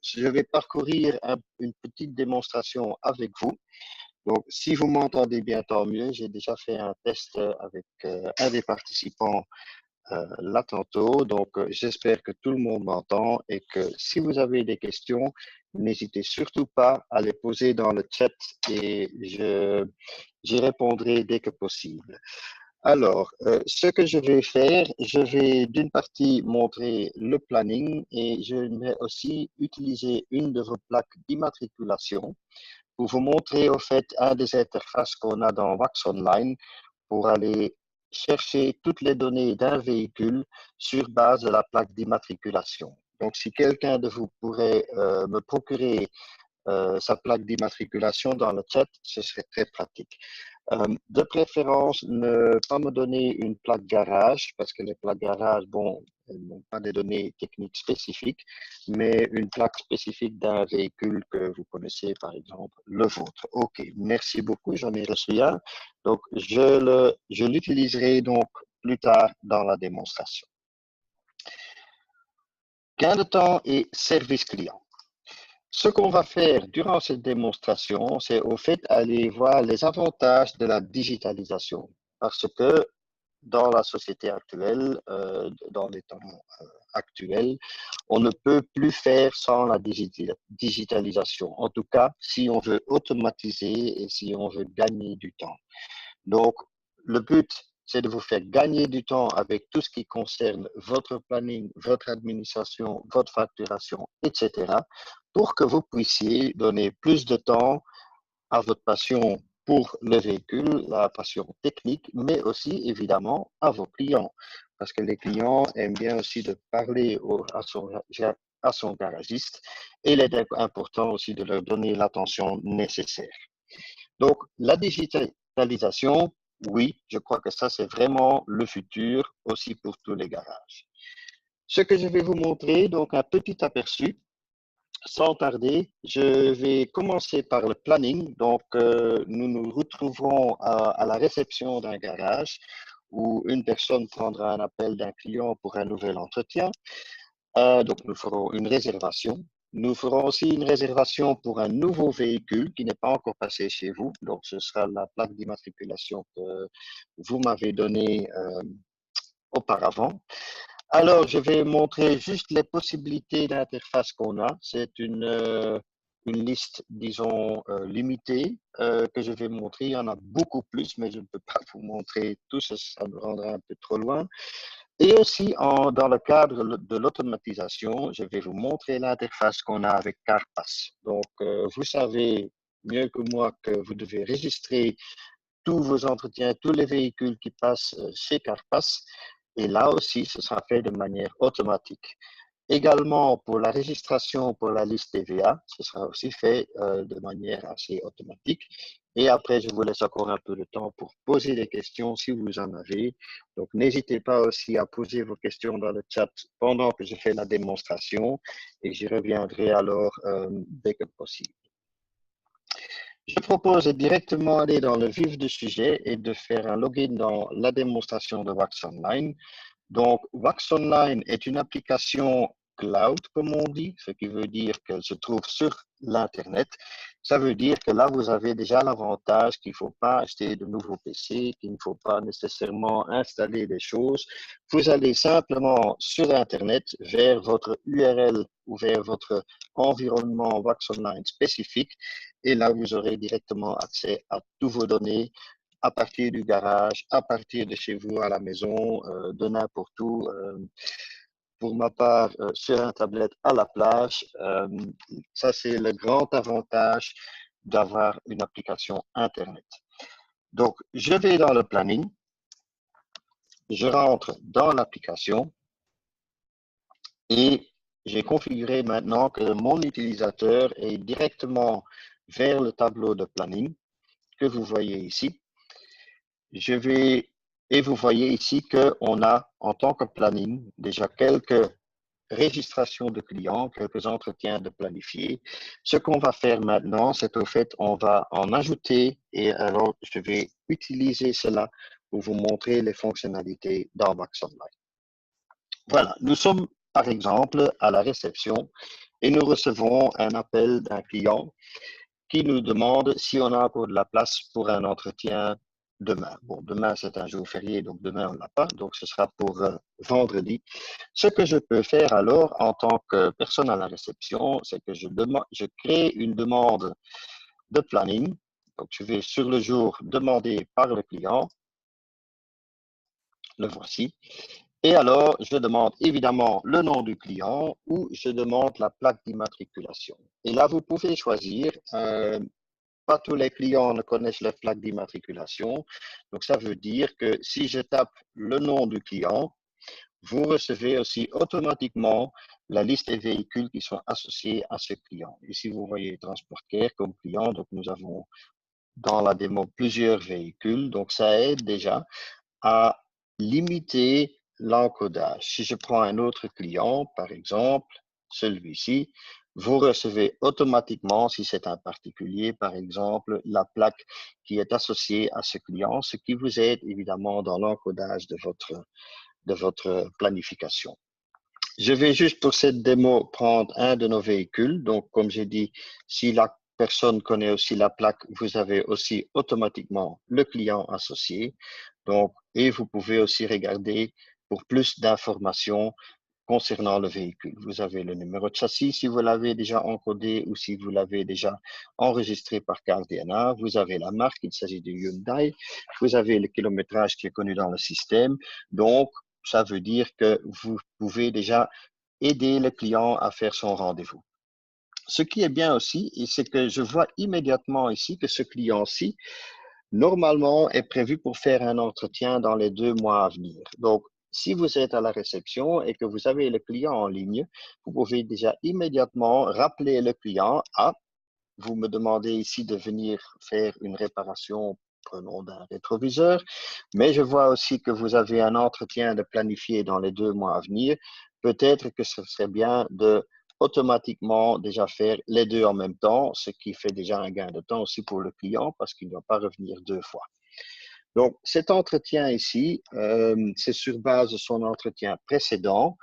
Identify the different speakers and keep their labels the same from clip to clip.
Speaker 1: je vais parcourir une petite démonstration avec vous. Donc, si vous m'entendez bien, tant mieux. J'ai déjà fait un test avec un des participants là tantôt. Donc, j'espère que tout le monde m'entend et que si vous avez des questions, n'hésitez surtout pas à les poser dans le chat et j'y répondrai dès que possible. Alors, ce que je vais faire, je vais d'une partie montrer le planning et je vais aussi utiliser une de vos plaques d'immatriculation pour vous montrer au fait un des interfaces qu'on a dans Wax Online pour aller chercher toutes les données d'un véhicule sur base de la plaque d'immatriculation. Donc, si quelqu'un de vous pourrait me procurer sa plaque d'immatriculation dans le chat, ce serait très pratique. De préférence, ne pas me donner une plaque garage, parce que les plaques garage, bon, elles n'ont pas des données techniques spécifiques, mais une plaque spécifique d'un véhicule que vous connaissez, par exemple, le vôtre. OK, merci beaucoup, j'en ai reçu un. Donc, je l'utiliserai donc plus tard dans la démonstration. Gain de temps et service client. Ce qu'on va faire durant cette démonstration, c'est au fait aller voir les avantages de la digitalisation. Parce que dans la société actuelle, dans les temps actuels, on ne peut plus faire sans la digitalisation. En tout cas, si on veut automatiser et si on veut gagner du temps. Donc, le but, c'est de vous faire gagner du temps avec tout ce qui concerne votre planning, votre administration, votre facturation, etc., pour que vous puissiez donner plus de temps à votre passion pour le véhicule, la passion technique, mais aussi évidemment à vos clients. Parce que les clients aiment bien aussi de parler à son garagiste et il est important aussi de leur donner l'attention nécessaire. Donc, la digitalisation, oui, je crois que ça, c'est vraiment le futur aussi pour tous les garages. Ce que je vais vous montrer, donc un petit aperçu. Sans tarder, je vais commencer par le planning. Donc, nous nous retrouverons à la réception d'un garage où une personne prendra un appel d'un client pour un nouvel entretien. Donc, nous ferons une réservation. Nous ferons aussi une réservation pour un nouveau véhicule qui n'est pas encore passé chez vous. Donc, ce sera la plaque d'immatriculation que vous m'avez donnée auparavant. Alors, je vais montrer juste les possibilités d'interface qu'on a. C'est une liste, disons, limitée que je vais montrer. Il y en a beaucoup plus, mais je ne peux pas vous montrer tout, ça me rendra un peu trop loin. Et aussi, dans le cadre de l'automatisation, je vais vous montrer l'interface qu'on a avec CarPass. Donc, vous savez mieux que moi que vous devez enregistrer tous vos entretiens, tous les véhicules qui passent chez CarPass. Et là aussi, ce sera fait de manière automatique. Également, pour la registration pour la liste TVA, ce sera aussi fait de manière assez automatique. Et après, je vous laisse encore un peu de temps pour poser des questions si vous en avez. Donc, n'hésitez pas aussi à poser vos questions dans le chat pendant que je fais la démonstration et j'y reviendrai alors dès que possible. Je propose de directement aller dans le vif du sujet et de faire un login dans la démonstration de Wax Online. Donc, Wax Online est une application cloud, comme on dit, ce qui veut dire qu'elle se trouve sur l'Internet. Ça veut dire que là, vous avez déjà l'avantage qu'il ne faut pas acheter de nouveaux PC, qu'il ne faut pas nécessairement installer des choses. Vous allez simplement sur Internet vers votre URL ou vers votre environnement Wax Online spécifique et là, vous aurez directement accès à tous vos données à partir du garage, à partir de chez vous à la maison, de n'importe où. Pour ma part, sur un tablette à la plage, ça c'est le grand avantage d'avoir une application Internet. Donc, je vais dans le planning, je rentre dans l'application et j'ai configuré maintenant que mon utilisateur est directement vers le tableau de planning que vous voyez ici. Et vous voyez ici qu'on a, en tant que planning, déjà quelques registrations de clients, quelques entretiens de planifier. Ce qu'on va faire maintenant, c'est au fait, on va en ajouter et alors je vais utiliser cela pour vous montrer les fonctionnalités dans Wax Online. Voilà, nous sommes par exemple à la réception et nous recevons un appel d'un client qui nous demande si on a encore de la place pour un entretien demain. Bon, demain, c'est un jour férié, donc demain, on n'a pas, donc ce sera pour vendredi. Ce que je peux faire alors, en tant que personne à la réception, c'est que je crée une demande de planning. Donc, je vais sur le jour demandé par le client, le voici. Et alors, je demande évidemment le nom du client ou je demande la plaque d'immatriculation. Et là, vous pouvez choisir. Pas tous les clients ne connaissent la plaque d'immatriculation. Donc, ça veut dire que si je tape le nom du client, vous recevez aussi automatiquement la liste des véhicules qui sont associés à ce client. Ici, vous voyez Transport Care comme client. Donc, nous avons dans la démo plusieurs véhicules. Donc, ça aide déjà à limiter l'encodage. Si je prends un autre client, par exemple, celui-ci, vous recevez automatiquement, si c'est un particulier, par exemple, la plaque qui est associée à ce client, ce qui vous aide évidemment dans l'encodage de votre planification. Je vais juste pour cette démo prendre un de nos véhicules. Donc, comme j'ai dit, si la personne connaît aussi la plaque, vous avez aussi automatiquement le client associé. Donc, et vous pouvez aussi regarder pour plus d'informations concernant le véhicule. Vous avez le numéro de châssis si vous l'avez déjà encodé ou si vous l'avez déjà enregistré par carte DNA. Vous avez la marque, il s'agit de Hyundai. Vous avez le kilométrage qui est connu dans le système. Donc, ça veut dire que vous pouvez déjà aider le client à faire son rendez-vous. Ce qui est bien aussi, c'est que je vois immédiatement ici que ce client-ci, normalement, est prévu pour faire un entretien dans les 2 mois à venir. Donc, si vous êtes à la réception et que vous avez le client en ligne, vous pouvez déjà immédiatement rappeler le client à, vous me demandez ici de venir faire une réparation, prenons d'un rétroviseur, mais je vois aussi que vous avez un entretien de planifier dans les 2 mois à venir. Peut-être que ce serait bien de automatiquement déjà faire les deux en même temps, ce qui fait déjà un gain de temps aussi pour le client parce qu'il ne doit pas revenir 2 fois. Donc, cet entretien ici, c'est sur base de son entretien précédent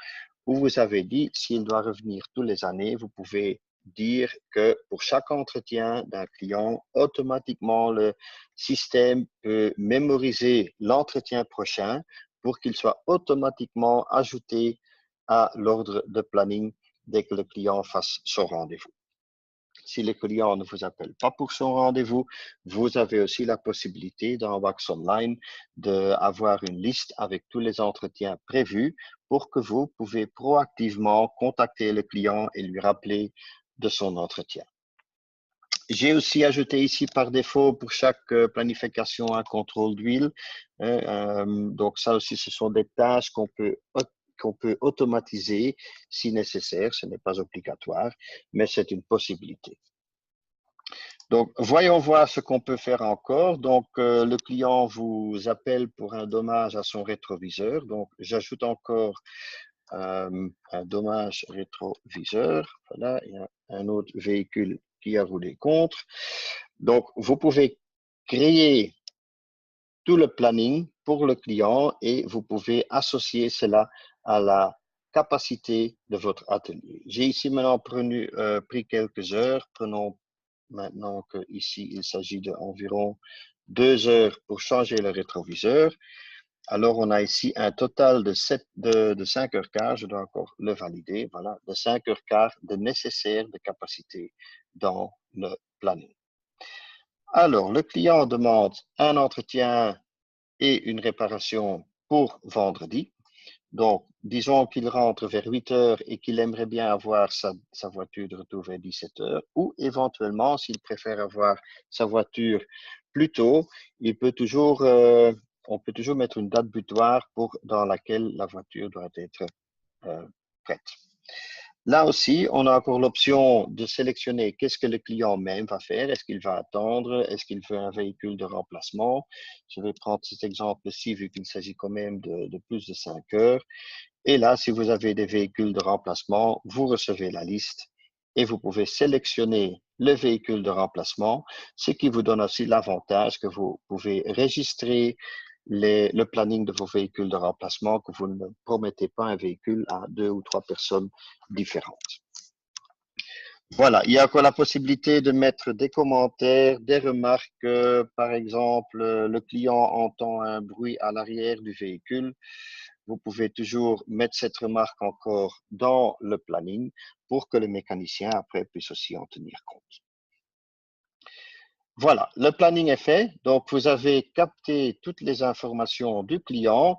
Speaker 1: où vous avez dit s'il doit revenir tous les années, vous pouvez dire que pour chaque entretien d'un client, automatiquement, le système peut mémoriser l'entretien prochain pour qu'il soit automatiquement ajouté à l'ordre de planning dès que le client fasse son rendez-vous. Si le client ne vous appelle pas pour son rendez-vous, vous avez aussi la possibilité dans Wax Online d'avoir une liste avec tous les entretiens prévus pour que vous pouvez proactivement contacter le client et lui rappeler de son entretien. J'ai aussi ajouté ici par défaut pour chaque planification un contrôle d'huile. Donc ça aussi, ce sont des tâches qu'on peut automatiser si nécessaire. Ce n'est pas obligatoire, mais c'est une possibilité. Donc, voyons voir ce qu'on peut faire encore. Donc, le client vous appelle pour un dommage à son rétroviseur. Donc, j'ajoute encore un dommage rétroviseur. Voilà, il y a un autre véhicule qui a roulé contre. Donc, vous pouvez créer tout le planning pour le client et vous pouvez associer cela à la capacité de votre atelier. J'ai ici maintenant pris quelques heures. Prenons maintenant qu'ici, il s'agit d'environ 2 heures pour changer le rétroviseur. Alors, on a ici un total de 5 heures quart, je dois encore le valider, voilà, de 5 heures quart de nécessaire de capacité dans le planning. Alors, le client demande un entretien et une réparation pour vendredi. Donc, disons qu'il rentre vers 8 heures et qu'il aimerait bien avoir sa voiture de retour vers 17 heures, ou éventuellement, s'il préfère avoir sa voiture plus tôt, on peut toujours mettre une date butoir dans laquelle la voiture doit être prête. Là aussi, on a encore l'option de sélectionner qu'est-ce que le client même va faire. Est-ce qu'il va attendre? Est-ce qu'il veut un véhicule de remplacement? Je vais prendre cet exemple-ci vu qu'il s'agit quand même de plus de 5 heures. Et là, si vous avez des véhicules de remplacement, vous recevez la liste et vous pouvez sélectionner le véhicule de remplacement, ce qui vous donne aussi l'avantage que vous pouvez enregistrer le planning de vos véhicules de remplacement, que vous ne promettez pas un véhicule à 2 ou 3 personnes différentes. Voilà, il y a encore la possibilité de mettre des commentaires, des remarques. Par exemple, le client entend un bruit à l'arrière du véhicule. Vous pouvez toujours mettre cette remarque encore dans le planning pour que le mécanicien après puisse aussi en tenir compte. Voilà, le planning est fait. Donc, vous avez capté toutes les informations du client.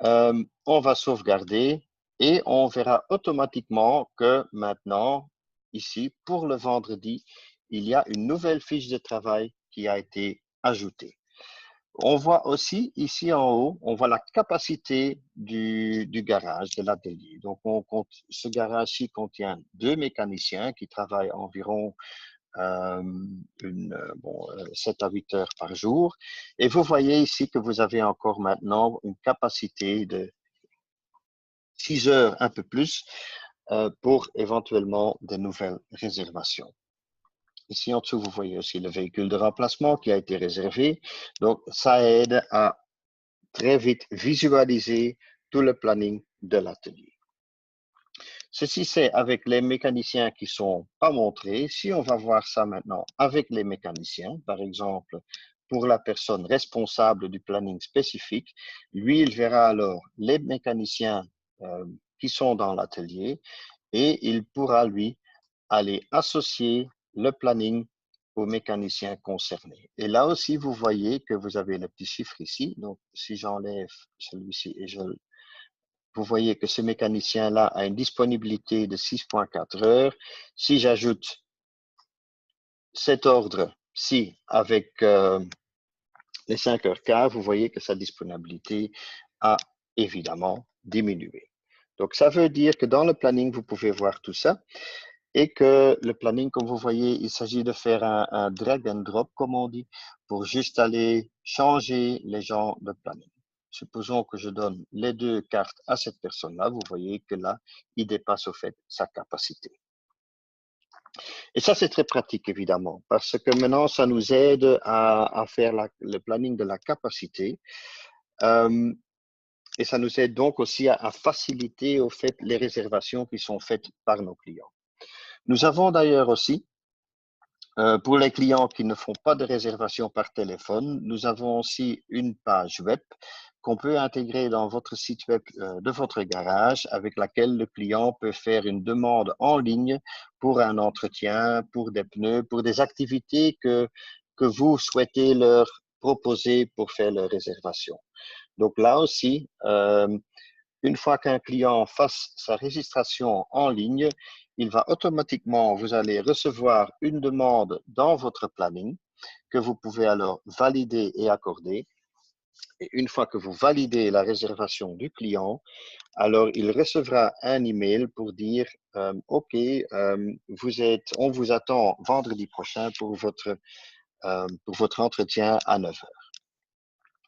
Speaker 1: On va sauvegarder et on verra automatiquement que maintenant, ici, pour le vendredi, il y a une nouvelle fiche de travail qui a été ajoutée. On voit aussi ici en haut, on voit la capacité du garage, de l'atelier. Donc, ce garage-ci contient 2 mécaniciens qui travaillent environ 7 à 8 heures par jour. Et vous voyez ici que vous avez encore maintenant une capacité de 6 heures, un peu plus, pour éventuellement de nouvelles réservations. Ici en dessous, vous voyez aussi le véhicule de remplacement qui a été réservé. Donc, ça aide à très vite visualiser tout le planning de l'atelier. Ceci, c'est avec les mécaniciens qui sont pas montrés. Si on va voir ça maintenant avec les mécaniciens, par exemple, pour la personne responsable du planning spécifique, lui, il verra alors les mécaniciens qui sont dans l'atelier et il pourra, lui, aller associer le planning aux mécaniciens concernés. Et là aussi, vous voyez que vous avez le petit chiffre ici. Donc, si j'enlève celui-ci et vous voyez que ce mécanicien-là a une disponibilité de 6,4 heures. Si j'ajoute cet ordre-ci avec les 5 heures quart, vous voyez que sa disponibilité a évidemment diminué. Donc, ça veut dire que dans le planning, vous pouvez voir tout ça et que le planning, comme vous voyez, il s'agit de faire un drag and drop, comme on dit, pour juste aller changer les genres de planning. Supposons que je donne les 2 cartes à cette personne-là, vous voyez que là, il dépasse au fait sa capacité. Et ça, c'est très pratique, évidemment, parce que maintenant, ça nous aide à faire le planning de la capacité. Et ça nous aide donc aussi à faciliter, au fait, les réservations qui sont faites par nos clients. Nous avons d'ailleurs aussi, pour les clients qui ne font pas de réservation par téléphone, nous avons aussi une page web qu'on peut intégrer dans votre site web de votre garage avec laquelle le client peut faire une demande en ligne pour un entretien, pour des pneus, pour des activités que vous souhaitez leur proposer pour faire leur réservation. Donc là aussi, une fois qu'un client fasse sa registration en ligne, il va automatiquement, vous allez recevoir une demande dans votre planning que vous pouvez alors valider et accorder. Et une fois que vous validez la réservation du client, alors il recevra un email pour dire OK, on vous attend vendredi prochain pour votre entretien à 9 heures.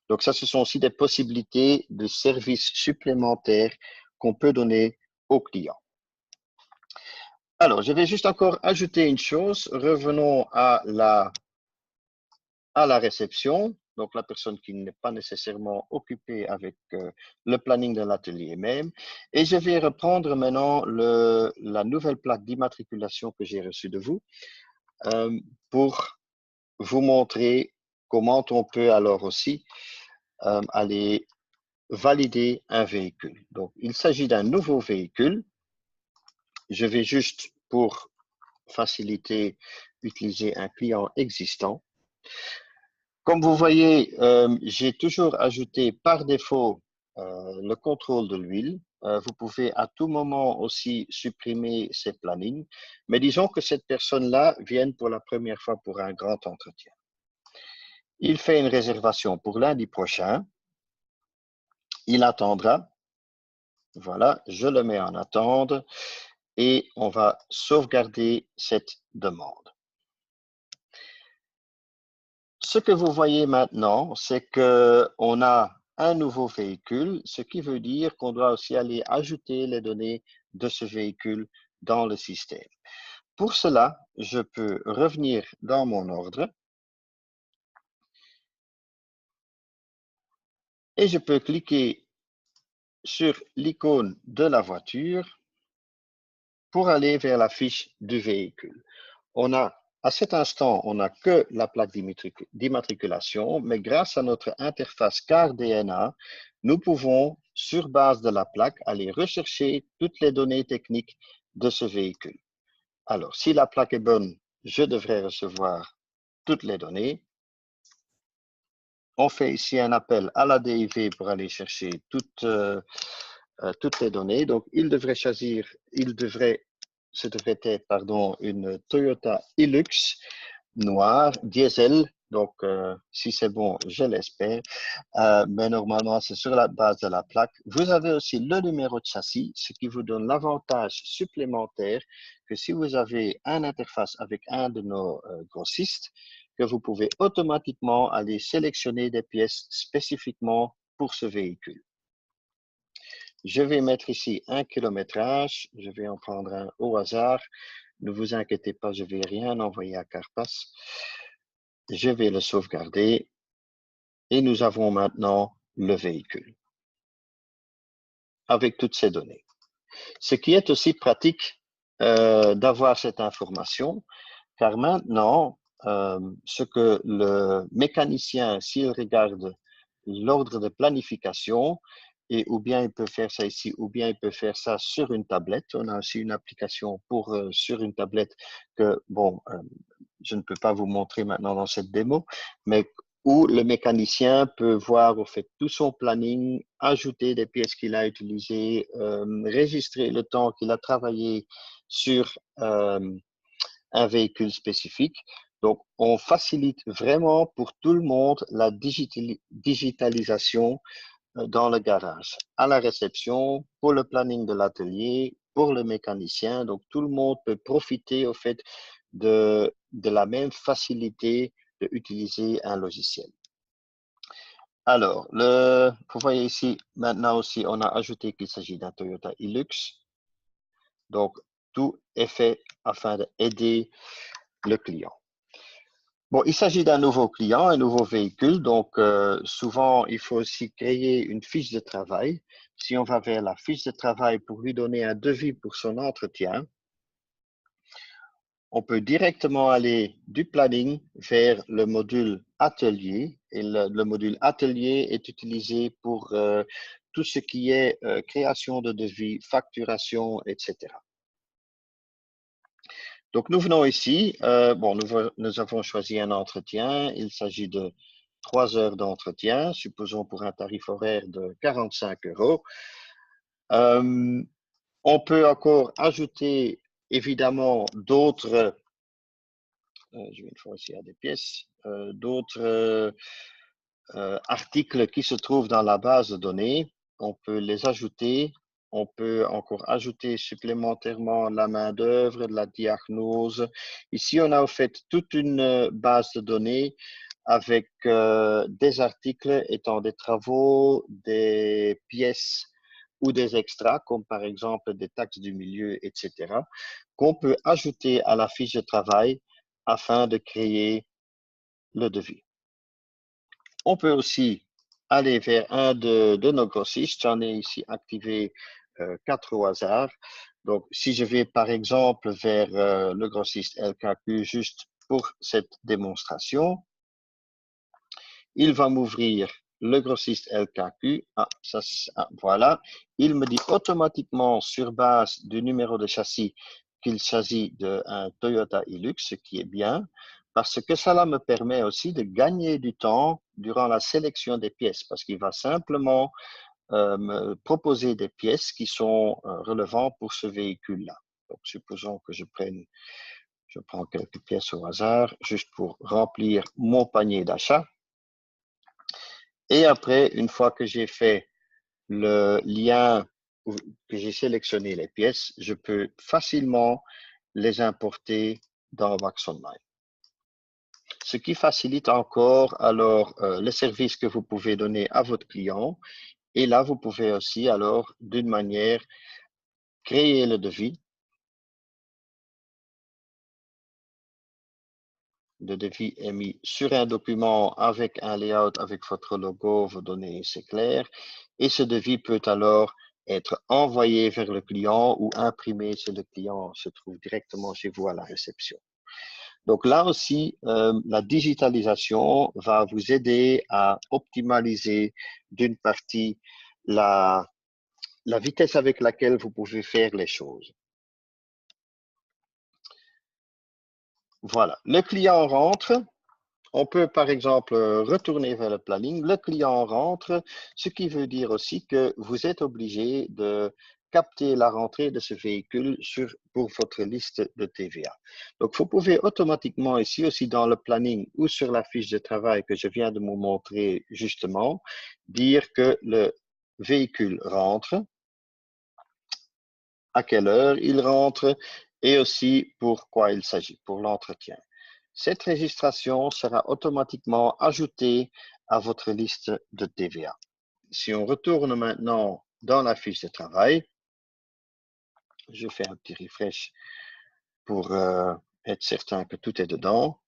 Speaker 1: Donc ça, ce sont aussi des possibilités de services supplémentaires qu'on peut donner aux clients. Alors, je vais juste encore ajouter une chose. Revenons à la réception. Donc, la personne qui n'est pas nécessairement occupée avec le planning de l'atelier même. Et je vais reprendre maintenant la nouvelle plaque d'immatriculation que j'ai reçue de vous pour vous montrer comment on peut alors aussi aller valider un véhicule. Donc, il s'agit d'un nouveau véhicule. Je vais juste, pour faciliter, utiliser un client existant. Comme vous voyez, j'ai toujours ajouté par défaut le contrôle de l'huile. Vous pouvez à tout moment aussi supprimer ces plannings. Mais disons que cette personne-là vient pour la première fois pour un grand entretien. Il fait une réservation pour lundi prochain. Il attendra. Voilà, je le mets en attente et on va sauvegarder cette demande. Ce que vous voyez maintenant, c'est qu'on a un nouveau véhicule, ce qui veut dire qu'on doit aussi aller ajouter les données de ce véhicule dans le système. Pour cela, je peux revenir dans mon ordre et je peux cliquer sur l'icône de la voiture pour aller vers la fiche du véhicule. À cet instant, on n'a que la plaque d'immatriculation, mais grâce à notre interface CAR DNA, nous pouvons, sur base de la plaque, aller rechercher toutes les données techniques de ce véhicule. Alors, si la plaque est bonne, je devrais recevoir toutes les données. On fait ici un appel à la DIV pour aller chercher toutes les données. Donc, ce devrait être, pardon, une Toyota Hilux noire, diesel. Donc, si c'est bon, je l'espère. Mais normalement, c'est sur la base de la plaque. Vous avez aussi le numéro de châssis, ce qui vous donne l'avantage supplémentaire que si vous avez une interface avec un de nos grossistes, que vous pouvez automatiquement aller sélectionner des pièces spécifiquement pour ce véhicule. Je vais mettre ici un kilométrage. Je vais en prendre un au hasard. Ne vous inquiétez pas, je ne vais rien envoyer à Carpass. Je vais le sauvegarder. Et nous avons maintenant le véhicule avec toutes ces données. Ce qui est aussi pratique d'avoir cette information, car maintenant, ce que le mécanicien, s'il regarde l'ordre de planification, et ou bien il peut faire ça ici, ou bien il peut faire ça sur une tablette. On a aussi une application pour sur une tablette que, bon, je ne peux pas vous montrer maintenant dans cette démo, mais où le mécanicien peut voir au fait tout son planning, ajouter des pièces qu'il a utilisées, enregistrer le temps qu'il a travaillé sur un véhicule spécifique. Donc, on facilite vraiment pour tout le monde la digitalisation dans le garage, à la réception, pour le planning de l'atelier, pour le mécanicien. Donc, tout le monde peut profiter au fait de la même facilité d'utiliser un logiciel. Alors, vous voyez ici, maintenant aussi, on a ajouté qu'il s'agit d'un Toyota Hilux. Donc, tout est fait afin d'aider le client. Bon, il s'agit d'un nouveau client, un nouveau véhicule, donc souvent il faut aussi créer une fiche de travail. Si on va vers la fiche de travail pour lui donner un devis pour son entretien, on peut directement aller du planning vers le module atelier. Et le module atelier est utilisé pour tout ce qui est création de devis, facturation, etc. Donc, nous venons ici. Bon, nous avons choisi un entretien. Il s'agit de 3 heures d'entretien, supposons pour un tarif horaire de 45 €. On peut encore ajouter évidemment d'autres, je vais une fois ici à des pièces, d'autres articles qui se trouvent dans la base de données. On peut les ajouter. On peut encore ajouter supplémentairement la main-d'œuvre, la diagnose. Ici, on a en fait toute une base de données avec des articles étant des travaux, des pièces ou des extras, comme par exemple des taxes du milieu, etc., qu'on peut ajouter à la fiche de travail afin de créer le devis. On peut aussi aller vers un de nos grossistes. J'en ai ici activé 4 au hasard. Donc, si je vais par exemple vers le grossiste LKQ juste pour cette démonstration, il va m'ouvrir le grossiste LKQ. Voilà. Il me dit automatiquement sur base du numéro de châssis qu'il s'agit d'un Toyota Hilux, ce qui est bien, parce que cela me permet aussi de gagner du temps durant la sélection des pièces, parce qu'il va simplement me proposer des pièces qui sont relevantes pour ce véhicule-là. Donc, supposons que je prends quelques pièces au hasard, juste pour remplir mon panier d'achat. Et après, une fois que j'ai fait le lien, que j'ai sélectionné les pièces, je peux facilement les importer dans Wax Online. Ce qui facilite encore alors le service que vous pouvez donner à votre client. Et là, vous pouvez aussi alors, d'une manière, créer le devis. Le devis est mis sur un document avec un layout, avec votre logo, vos données, c'est clair. Et ce devis peut alors être envoyé vers le client ou imprimé chez le client se trouve directement chez vous à la réception. Donc là aussi, la digitalisation va vous aider à optimaliser d'une partie la vitesse avec laquelle vous pouvez faire les choses. Voilà, le client rentre. On peut par exemple retourner vers le planning. Le client rentre, ce qui veut dire aussi que vous êtes obligé de capter la rentrée de ce véhicule pour votre liste de TVA. Donc, vous pouvez automatiquement ici aussi dans le planning ou sur la fiche de travail que je viens de vous montrer justement, dire que le véhicule rentre, à quelle heure il rentre et aussi pour quoi il s'agit, pour l'entretien. Cette registration sera automatiquement ajoutée à votre liste de TVA. Si on retourne maintenant dans la fiche de travail, je fais un petit refresh pour être certain que tout est dedans.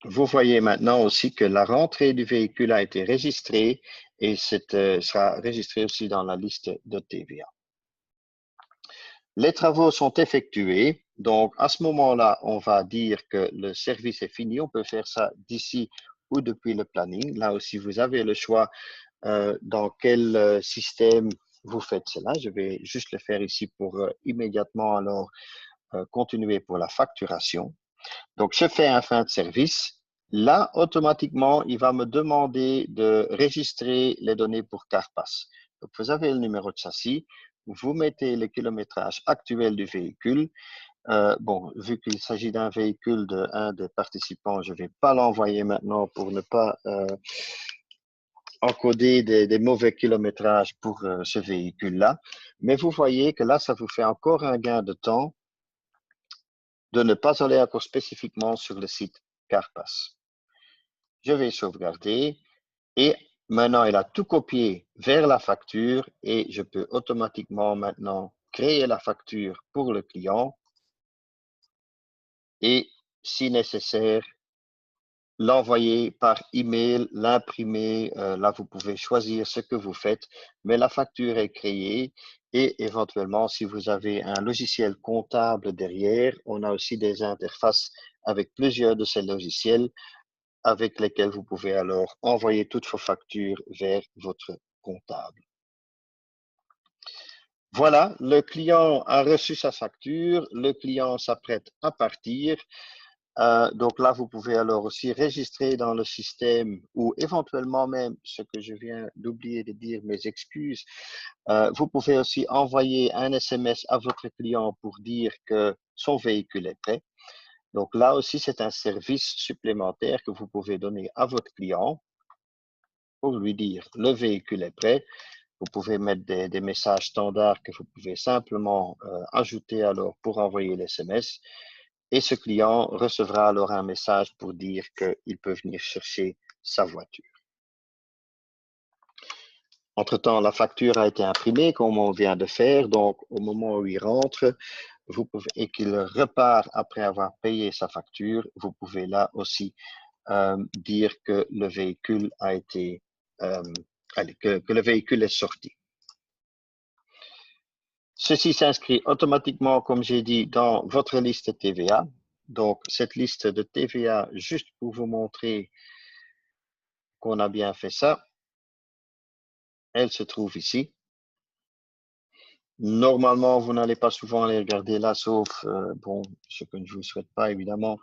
Speaker 1: Vous voyez maintenant aussi que la rentrée du véhicule a été enregistrée et sera enregistrée aussi dans la liste de TVA. Les travaux sont effectués. Donc, à ce moment-là, on va dire que le service est fini. On peut faire ça d'ici ou depuis le planning. Là aussi, vous avez le choix dans quel système vous faites cela. Je vais juste le faire ici pour immédiatement alors continuer pour la facturation. Donc, je fais un fin de service. Là, automatiquement, il va me demander de enregistrer les données pour Carpass. Donc, vous avez le numéro de châssis, vous mettez le kilométrage actuel du véhicule. Bon, vu qu'il s'agit d'un véhicule de un des participants, je ne vais pas l'envoyer maintenant pour ne pas encoder des mauvais kilométrages pour ce véhicule-là. Mais vous voyez que là, ça vous fait encore un gain de temps de ne pas aller encore spécifiquement sur le site Carpass. Je vais sauvegarder et maintenant, il a tout copié vers la facture et je peux automatiquement maintenant créer la facture pour le client et, si nécessaire, l'envoyer par email, l'imprimer. Là, vous pouvez choisir ce que vous faites, mais la facture est créée et éventuellement, si vous avez un logiciel comptable derrière, on a aussi des interfaces avec plusieurs de ces logiciels avec lesquels vous pouvez alors envoyer toutes vos factures vers votre comptable. Voilà, le client a reçu sa facture, le client s'apprête à partir. Donc là, vous pouvez alors aussi enregistrer dans le système ou éventuellement même, ce que je viens d'oublier de dire, mes excuses, vous pouvez aussi envoyer un SMS à votre client pour dire que son véhicule est prêt. Donc là aussi, c'est un service supplémentaire que vous pouvez donner à votre client pour lui dire le véhicule est prêt. Vous pouvez mettre des messages standards que vous pouvez simplement ajouter alors pour envoyer l'SMS. Et ce client recevra alors un message pour dire qu'il peut venir chercher sa voiture. Entre-temps, la facture a été imprimée comme on vient de faire. Donc, au moment où il rentre et qu'il repart après avoir payé sa facture, vous pouvez là aussi dire que le véhicule a été, que le véhicule est sorti. Ceci s'inscrit automatiquement, comme j'ai dit, dans votre liste TVA. Donc, cette liste de TVA, juste pour vous montrer qu'on a bien fait ça, elle se trouve ici. Normalement, vous n'allez pas souvent aller regarder là, sauf, bon, ce que je ne vous souhaite pas évidemment,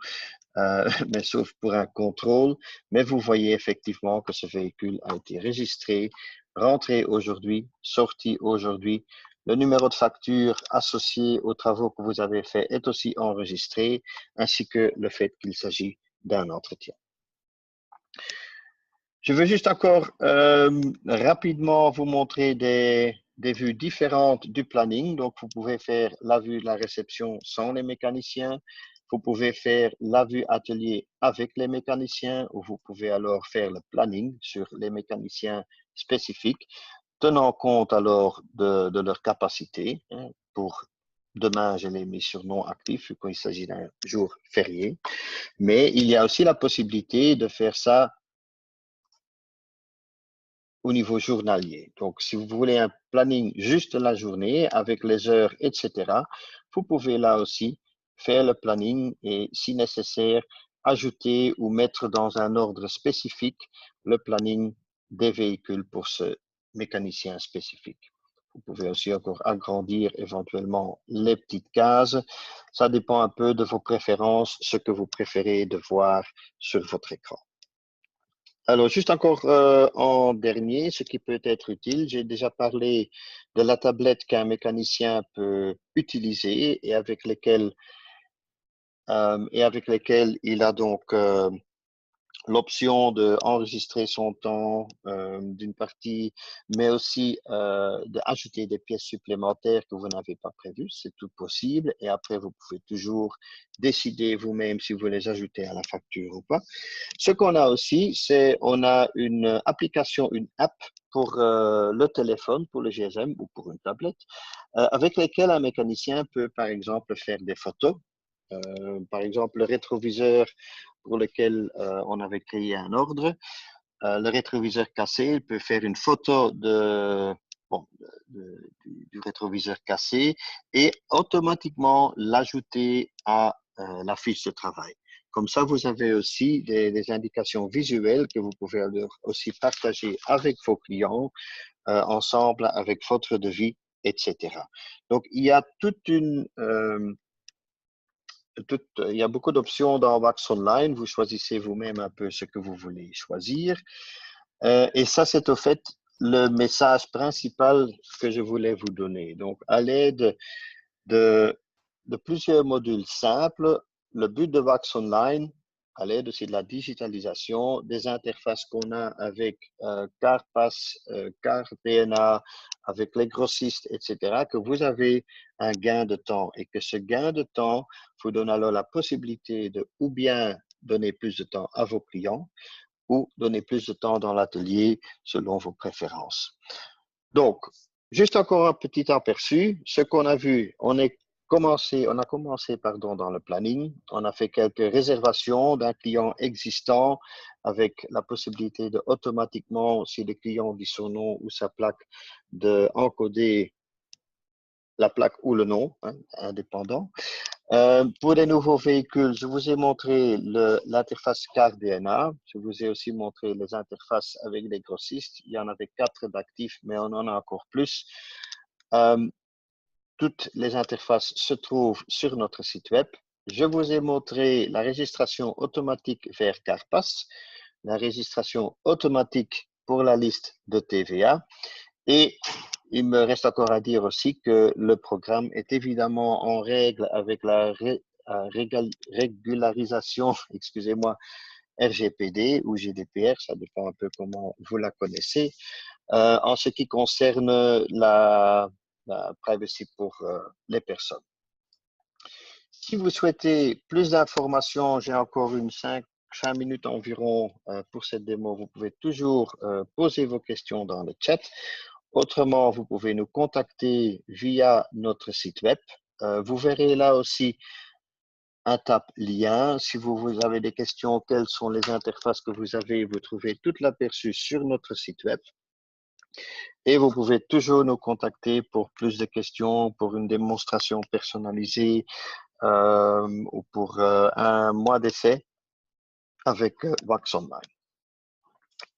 Speaker 1: mais sauf pour un contrôle. Mais vous voyez effectivement que ce véhicule a été enregistré, rentré aujourd'hui, sorti aujourd'hui. Le numéro de facture associé aux travaux que vous avez faits est aussi enregistré, ainsi que le fait qu'il s'agit d'un entretien. Je veux juste encore rapidement vous montrer des vues différentes du planning. Donc, vous pouvez faire la vue de la réception sans les mécaniciens. Vous pouvez faire la vue atelier avec les mécaniciens ou vous pouvez alors faire le planning sur les mécaniciens spécifiques, tenant compte alors de leur capacité. Pour demain, je l'ai mis sur non actif vu qu'il s'agit d'un jour férié. Mais il y a aussi la possibilité de faire ça au niveau journalier. Donc, si vous voulez un planning juste de la journée avec les heures, etc., vous pouvez là aussi faire le planning et, si nécessaire, ajouter ou mettre dans un ordre spécifique le planning des véhicules pour ce mécanicien spécifique. Vous pouvez aussi encore agrandir éventuellement les petites cases. Ça dépend un peu de vos préférences, ce que vous préférez de voir sur votre écran. Alors, juste encore en dernier, ce qui peut être utile, j'ai déjà parlé de la tablette qu'un mécanicien peut utiliser et avec lesquelles il a donc l'option d'enregistrer son temps d'une partie, mais aussi d'ajouter des pièces supplémentaires que vous n'avez pas prévues. C'est tout possible. Et après, vous pouvez toujours décider vous-même si vous les ajoutez à la facture ou pas. Ce qu'on a aussi, c'est on a une application, une app pour le téléphone, pour le GSM ou pour une tablette, avec lesquelles un mécanicien peut, par exemple, faire des photos. Par exemple, le rétroviseur pour lequel on avait créé un ordre, le rétroviseur cassé, il peut faire une photo du rétroviseur cassé et automatiquement l'ajouter à la fiche de travail. Comme ça, vous avez aussi des indications visuelles que vous pouvez aussi partager avec vos clients, ensemble avec votre devis, etc. Donc, il y a il y a beaucoup d'options dans Wax Online. Vous choisissez vous-même un peu ce que vous voulez choisir. Et ça, c'est au fait le message principal que je voulais vous donner. Donc, à l'aide de plusieurs modules simples, le but de Wax Online, à l'aide aussi de la digitalisation, des interfaces qu'on a avec CarPass, CarDNA, avec les grossistes, etc., que vous avez un gain de temps et que ce gain de temps vous donne alors la possibilité de ou bien donner plus de temps à vos clients ou donner plus de temps dans l'atelier selon vos préférences. Donc, juste encore un petit aperçu. Ce qu'on a vu, on a commencé dans le planning. On a fait quelques réservations d'un client existant avec la possibilité de automatiquement, si le client dit son nom ou sa plaque, de encoder la plaque ou le nom, indépendant. Pour les nouveaux véhicules, je vous ai montré l'interface CarDNA. Je vous ai aussi montré les interfaces avec les grossistes. Il y en avait 4 d'actifs, mais on en a encore plus. Toutes les interfaces se trouvent sur notre site web. Je vous ai montré la registration automatique vers CarPass, la registration automatique pour la liste de TVA et il me reste encore à dire aussi que le programme est évidemment en règle avec la régularisation, excusez-moi, RGPD ou GDPR, ça dépend un peu comment vous la connaissez, en ce qui concerne la privacy pour les personnes. Si vous souhaitez plus d'informations, j'ai encore une 5 minutes environ pour cette démo. Vous pouvez toujours poser vos questions dans le chat. Autrement, vous pouvez nous contacter via notre site web. Vous verrez là aussi un tab lien. Si vous avez des questions, quelles sont les interfaces que vous avez, vous trouvez tout l'aperçu sur notre site web. Et vous pouvez toujours nous contacter pour plus de questions, pour une démonstration personnalisée ou pour un mois d'essai avec Wax Online.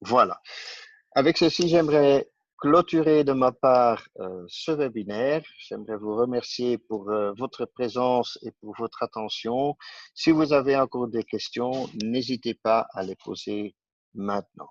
Speaker 1: Voilà. Avec ceci, j'aimerais clôturer de ma part ce webinaire. J'aimerais vous remercier pour votre présence et pour votre attention. Si vous avez encore des questions, n'hésitez pas à les poser maintenant.